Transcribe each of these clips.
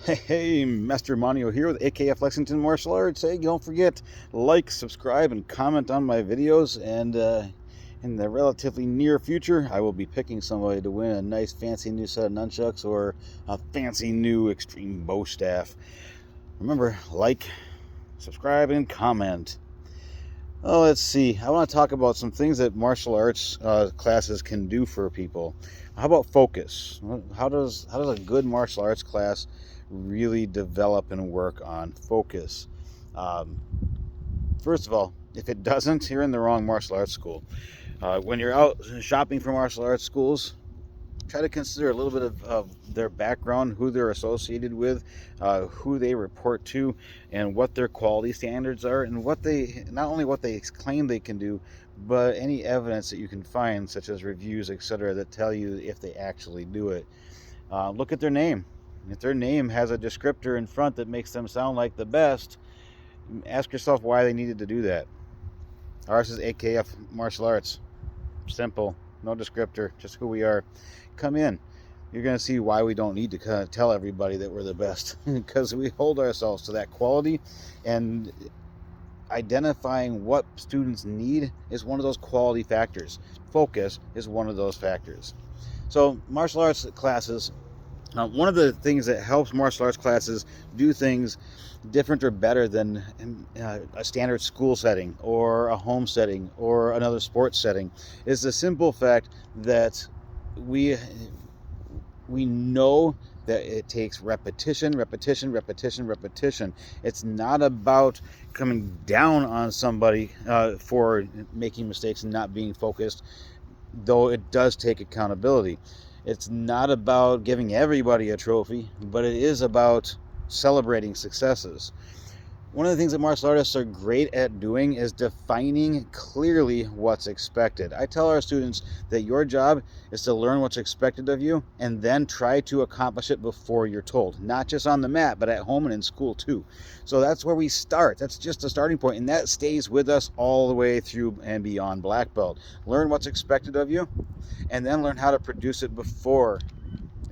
Hey, Master Manio here with AKF Lexington Martial Arts. Hey, don't forget, like, subscribe, and comment on my videos. And in the relatively near future, I will be picking somebody to win a nice fancy new set of nunchucks or a fancy new extreme bow staff. Remember, like, subscribe, and comment. Oh, let's see. I want to talk about some things that martial arts classes can do for people. How about focus? How does a good martial arts class really develop and work on focus? Um, First of all, if it doesn't, you're in the wrong martial arts school. When you're out shopping for martial arts schools, try to consider a little bit of their background, who they're associated with, who they report to, and what their quality standards are, and what they not only what they claim they can do, but any evidence that you can find, such as reviews, etc., that tell you if they actually do it. Look at their name. If their name has a descriptor in front that makes them sound like the best, ask yourself why they needed to do that. Ours is AKF Martial Arts. Simple, no descriptor, just who we are. Come in. You're going to see why we don't need to kind of tell everybody that we're the best, because we hold ourselves to that quality, and identifying what students need is one of those quality factors. Focus is one of those factors. So martial arts classes, one of the things that helps martial arts classes do things different or better than a standard school setting or a home setting or another sports setting is the simple fact that we we know that it takes repetition, repetition, repetition, repetition. It's not about coming down on somebody for making mistakes and not being focused, though it does take accountability. It's not about giving everybody a trophy, but it is about celebrating successes. One of the things that martial artists are great at doing is defining clearly what's expected. I tell our students that your job is to learn what's expected of you and then try to accomplish it before you're told, not just on the mat, but at home and in school too. So that's where we start. That's just a starting point, and that stays with us all the way through and beyond black belt. Learn what's expected of you, and then learn how to produce it before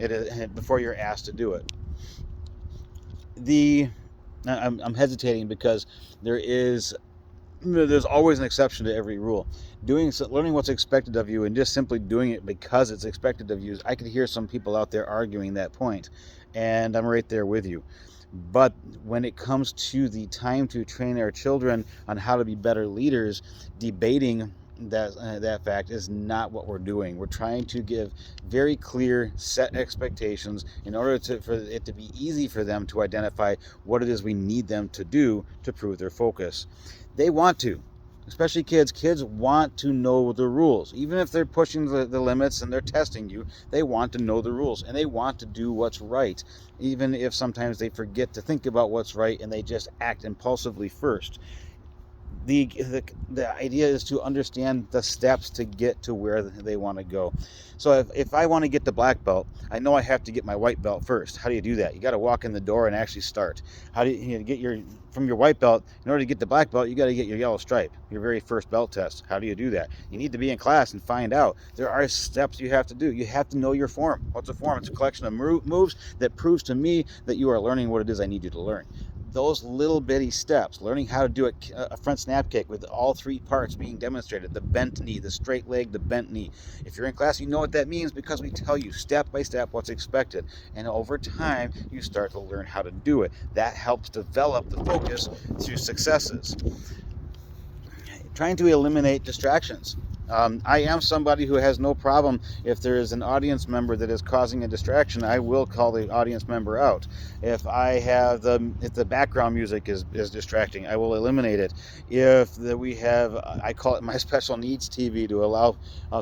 you're asked to do it. I'm hesitating because there's always an exception to every rule. Learning what's expected of you and just simply doing it because it's expected of you. I could hear some people out there arguing that point, and I'm right there with you. But when it comes to the time to train our children on how to be better leaders, debating that fact is not what we're doing. We're trying to give very clear set expectations in order for it to be easy for them to identify what it is we need them to do to prove their focus. They want to, especially kids want to know the rules. Even if they're pushing the limits and they're testing you, they want to know the rules and they want to do what's right, even if sometimes they forget to think about what's right and they just act impulsively first. The idea is to understand the steps to get to where they want to go. So if I want to get to black belt, I know I have to get my white belt first. How do you do that? You got to walk in the door and actually start. How do you get from your white belt? In order to get to black belt, you got to get your yellow stripe, your very first belt test. How do you do that? You need to be in class and find out. There are steps you have to do. You have to know your form. What's a form? It's a collection of moves that proves to me that you are learning what it is I need you to learn. Those little bitty steps, learning how to do a front snap kick with all three parts being demonstrated, the bent knee, the straight leg, the bent knee. If you're in class, you know what that means because we tell you step by step what's expected. And over time, you start to learn how to do it. That helps develop the focus through successes. Trying to eliminate distractions. I am somebody who has no problem if there is an audience member that is causing a distraction. I will call the audience member out. If the background music is distracting, I will eliminate it. We have, I call it my special needs TV to allow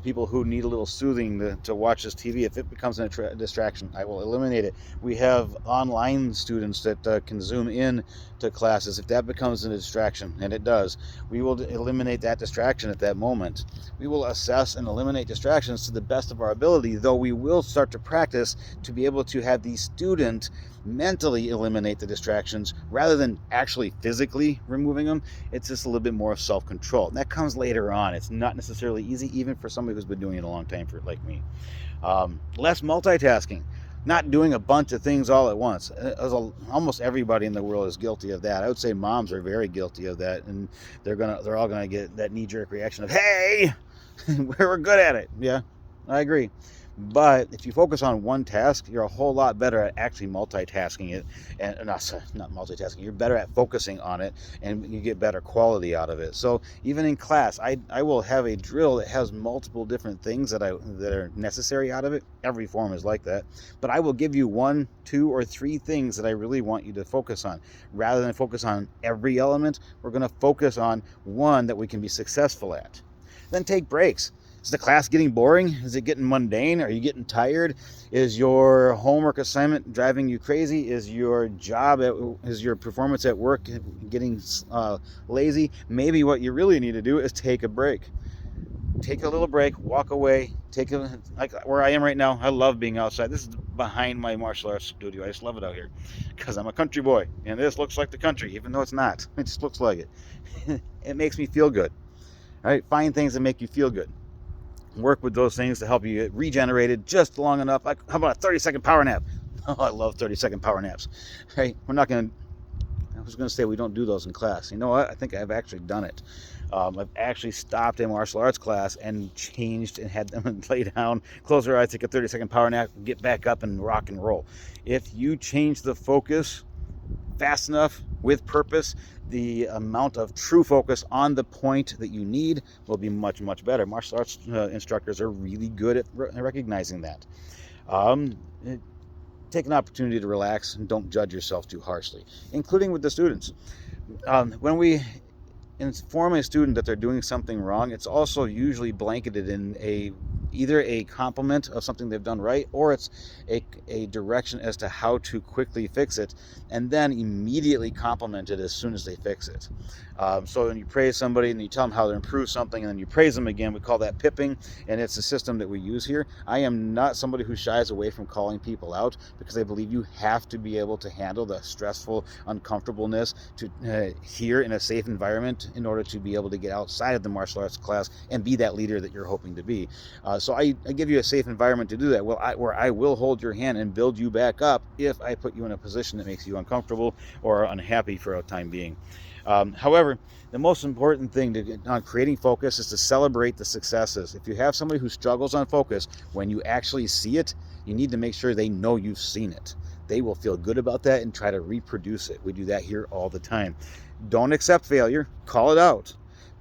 people who need a little soothing to watch this TV. If it becomes a distraction, I will eliminate it. We have online students that can zoom in to classes. If that becomes a distraction, and it does, we will eliminate that distraction at that moment. We will assess and eliminate distractions to the best of our ability, though we will start to practice to be able to have the student mentally eliminate the distractions rather than actually physically removing them. It's just a little bit more of self-control. And that comes later on. It's not necessarily easy, even for somebody who's been doing it a long time, like me. Less multitasking. not doing a bunch of things all at once. Almost everybody in the world is guilty of that. I would say moms are very guilty of that, and they're all gonna get that knee-jerk reaction of, hey, we're good at it. Yeah, I agree. But if you focus on one task, you're a whole lot better at actually multitasking it, and not multitasking. You're better at focusing on it, and you get better quality out of it. So even in class, I will have a drill that has multiple different things that are necessary out of it. Every form is like that, but I will give you 1, 2, or 3 things that I really want you to focus on. Rather than focus on every element, we're going to focus on one that we can be successful at. Then take breaks. Is the class getting boring? Is it getting mundane? Are you getting tired? Is your homework assignment driving you crazy? Is your performance at work getting lazy? Maybe what you really need to do is take a break. Take a little break, walk away, like where I am right now. I love being outside. This is behind my martial arts studio. I just love it out here because I'm a country boy, and this looks like the country, even though it's not. It just looks like it. It makes me feel good. All right, find things that make you feel good. Work with those things to help you get regenerated just long enough. Like, how about a 30-second power nap? Oh, I love 30-second power naps. Right? I was going to say we don't do those in class. You know what? I think I've actually done it. I've actually stopped a martial arts class and changed and had them lay down, close their eyes, take a 30-second power nap, get back up and rock and roll. If you change the focus fast enough with purpose, the amount of true focus on the point that you need will be much, much better. Martial arts instructors are really good at recognizing that. Take an opportunity to relax and don't judge yourself too harshly, including with the students. When we inform a student that they're doing something wrong, it's also usually blanketed in either a compliment of something they've done right, or it's a direction as to how to quickly fix it, and then immediately compliment it as soon as they fix it. So when you praise somebody and you tell them how to improve something, and then you praise them again, we call that pipping, and it's a system that we use here. I am not somebody who shies away from calling people out, because I believe you have to be able to handle the stressful uncomfortableness here in a safe environment in order to be able to get outside of the martial arts class and be that leader that you're hoping to be. So I give you a safe environment to do that, where I will hold your hand and build you back up if I put you in a position that makes you uncomfortable or unhappy for a time being. However, the most important thing on creating focus is to celebrate the successes. If you have somebody who struggles on focus, when you actually see it, you need to make sure they know you've seen it. They will feel good about that and try to reproduce it. We do that here all the time. Don't accept failure, call it out.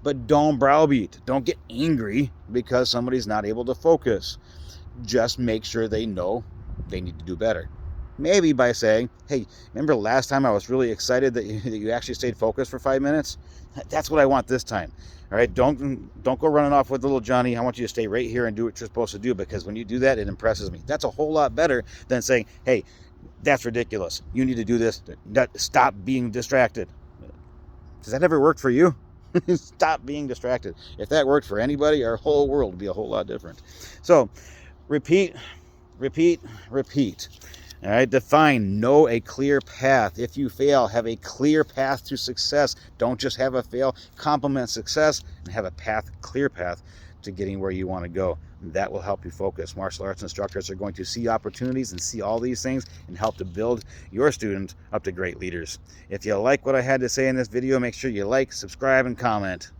But don't browbeat. Don't get angry because somebody's not able to focus. Just make sure they know they need to do better. Maybe by saying, hey, remember last time I was really excited that you actually stayed focused for 5 minutes? That's what I want this time. All right, don't go running off with little Johnny. I want you to stay right here and do what you're supposed to do, because when you do that, it impresses me. That's a whole lot better than saying, hey, that's ridiculous. You need to do this. Stop being distracted. Does that ever work for you? Stop being distracted. If that worked for anybody, our whole world would be a whole lot different. So repeat, repeat, repeat. All right, define, know a clear path. If you fail, have a clear path to success. Don't just have a fail. Complement success and have a clear path to getting where you want to go. That will help you focus. Martial arts instructors are going to see opportunities and see all these things and help to build your student up to great leaders. If you like what I had to say in this video, make sure you like, subscribe, and comment.